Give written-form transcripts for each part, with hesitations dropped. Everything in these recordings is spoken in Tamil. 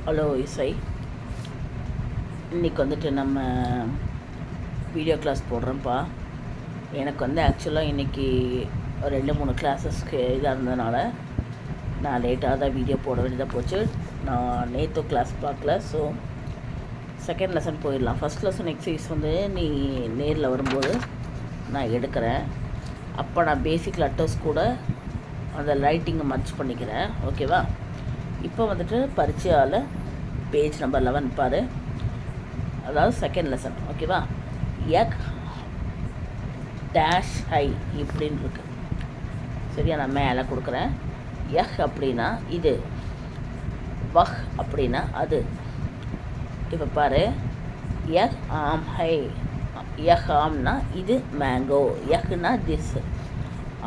ஹலோ இசை. இன்றைக்கி வந்துட்டு நம்ம வீடியோ கிளாஸ் போடுறோம்ப்பா. எனக்கு ஆக்சுவலாக இன்றைக்கி 2-3 கிளாஸஸ்க்கு இதாக இருந்ததுனால நான் லேட்டாக தான் வீடியோ போட வேண்டியதாக போச்சு. நான் நேற்று கிளாஸ் பார்க்கல. ஸோ செகண்ட் லெசன் போயிடலாம். ஃபஸ்ட் லெசன் எக்ஸசைஸ் நீ நேரில் வரும்போது நான் எடுக்கிறேன். அப்போ நான் பேசிக் லெட்டர்ஸ் கூட அந்த ரைட்டிங்கை மர்ச் பண்ணிக்கிறேன். ஓகேவா? இப்போ பரீட்சையால் பேஜ் நம்பர் 11 பாரு. அதாவது செகண்ட் லெசன். ஓகேவா? எக் டேஷ் ஹை இப்படின்னு இருக்கு. சரியா? நான் மேலே கொடுக்குறேன். எஹ் அப்படின்னா இது, வஹ் அப்படின்னா அது. இப்போ பாரு, எஹ் ஆம் ஹை. எஹ் ஆம்னா இது மேங்கோ. எஹ்னா திஸ்.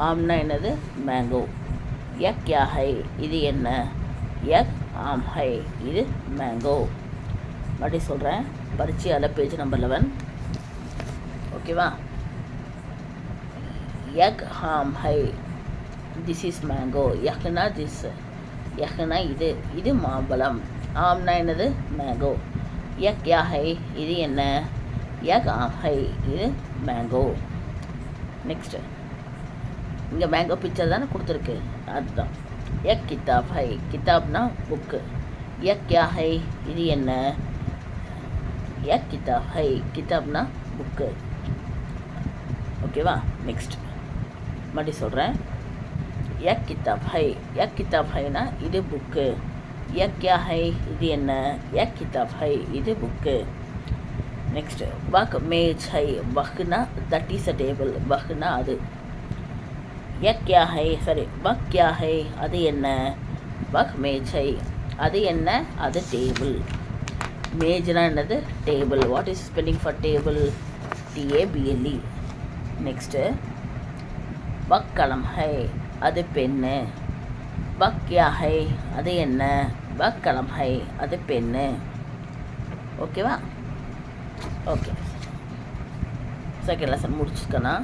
ஆம்னா என்னது? மேங்கோ. எக் யா ஹை இது என்ன? எக் ஆம் ஹை இது மேங்கோ. மறுபடியும் சொல்கிறேன். பரீட்சையால் பேஜ் நம்பர் 11. ஓகேவா? எக் ஆம் ஹை திஸ் இஸ் மேங்கோ. எஹ்னா திஸ். எஹ்னா இது, இது மாம்பழம். ஆம்னா என்னது? மேங்கோ. எக் யா ஹை இது என்ன? எக் ஆம் ஹை இது மேங்கோ. நெக்ஸ்ட்டு இங்கே மேங்கோ பிக்சர் தானே கொடுத்துருக்கு, அதுதான். எக் கிதாப் ஹை. கிதாப்னா புக்கு. எக் யா ஹை இது என்ன? எக் கிதாப் ஹை. கிதாப்னா புக்கு. ஓகேவா? நெக்ஸ்ட் மறுபடியும் சொல்கிறேன். எக் கிதாப் ஹை. எக் கிதாப் ஹைனா இது புக்கு. எக் யா ஹை இது என்ன? எக் கிதாப் ஹை இது புக்கு. நெக்ஸ்ட்டு வக் மேஜ் ஹை. வக்னா தட் இஸ் அ டேபிள். வக்னா அது. எக் யா ஹை சரி வக் யா ஹை அது என்ன? வக் மேஜ் ஹை அது என்ன? அது டேபிள். மேஜ்னா என்னது? Table. What is spelling for table? TABLE. Next வக் கலம் ஹை அது பென்னு. வக் யா ஹை அது என்ன? வக் கலம் ஹை அது பென்னு. ஓகேவா? ஓகே. Second lesson முடிச்சுக்கண்ணா.